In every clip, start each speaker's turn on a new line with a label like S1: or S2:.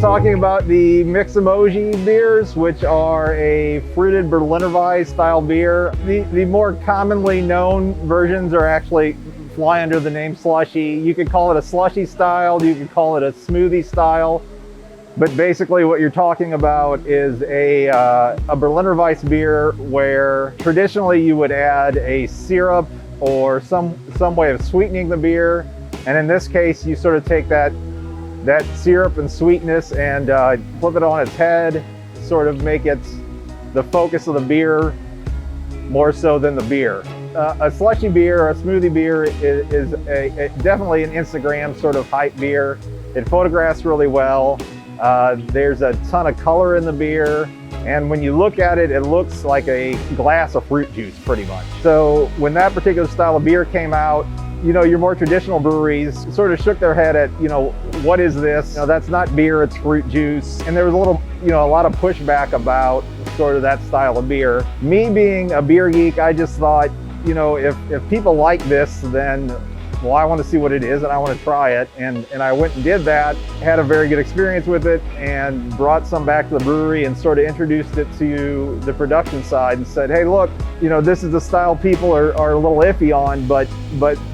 S1: talking about the mixed emoji beers, which are a fruited Berliner Weisse style beer. The more commonly known versions are actually fly under the name slushy. You could call it a slushy style, you could call it a smoothie style, but basically what you're talking about is a Berliner Weisse beer where traditionally you would add a syrup or some way of sweetening the beer, and in this case you sort of take that syrup and sweetness and flip it on its head, sort of make it the focus of the beer more so than the beer. A slushy beer or a smoothie beer is definitely an Instagram sort of hype beer. It photographs really well. There's a ton of color in the beer, and when you look at it, it looks like a glass of fruit juice pretty much. So when that particular style of beer came out, your more traditional breweries sort of shook their head at, what is this? That's not beer, it's fruit juice. And there was a lot of pushback about sort of that style of beer. Me being a beer geek, I just thought, if people like this, then, well, I want to see what it is and I want to try it. And I went and did that, had a very good experience with it, and brought some back to the brewery and sort of introduced it to the production side and said, hey, look, this is the style people are a little iffy on, but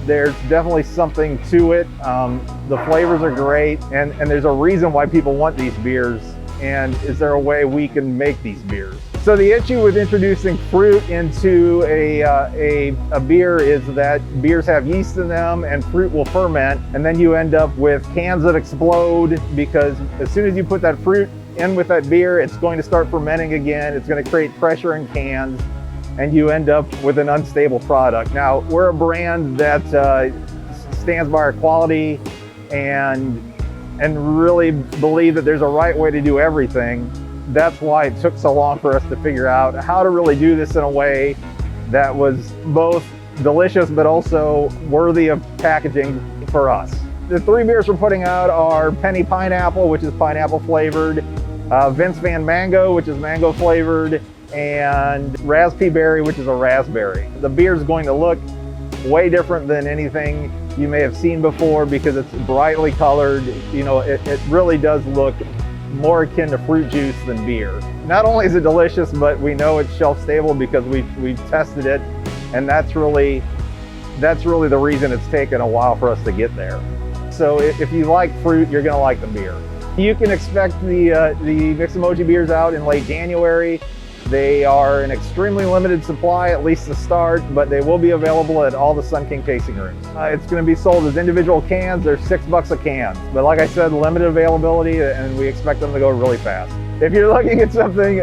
S1: there's definitely something to it. The flavors are great, and there's a reason why people want these beers. And is there a way we can make these beers? So the issue with introducing fruit into a beer is that beers have yeast in them and fruit will ferment, and then you end up with cans that explode, because as soon as you put that fruit in with that beer, it's going to start fermenting again. It's going to create pressure in cans, and you end up with an unstable product. Now, we're a brand that stands by our quality and really believe that there's a right way to do everything. That's why it took so long for us to figure out how to really do this in a way that was both delicious but also worthy of packaging for us. The three beers we're putting out are Penny Pineapple, which is pineapple flavored, Vince Van Mango, which is mango flavored, and Raspberry, which is a raspberry. The beer is going to look way different than anything you may have seen before because it's brightly colored. It really does look more akin to fruit juice than beer. Not only is it delicious, but we know it's shelf stable because we've tested it, and that's really the reason it's taken a while for us to get there. So if you like fruit, you're gonna like the beer. You can expect the mixed emoji beers out in late January. They are an extremely limited supply, at least to start, but they will be available at all the Sun King tasting rooms. It's going to be sold as individual cans. They're $6 a can. But like I said, limited availability, and we expect them to go really fast. If you're looking at something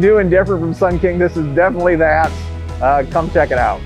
S1: new and different from Sun King, this is definitely that. Come check it out.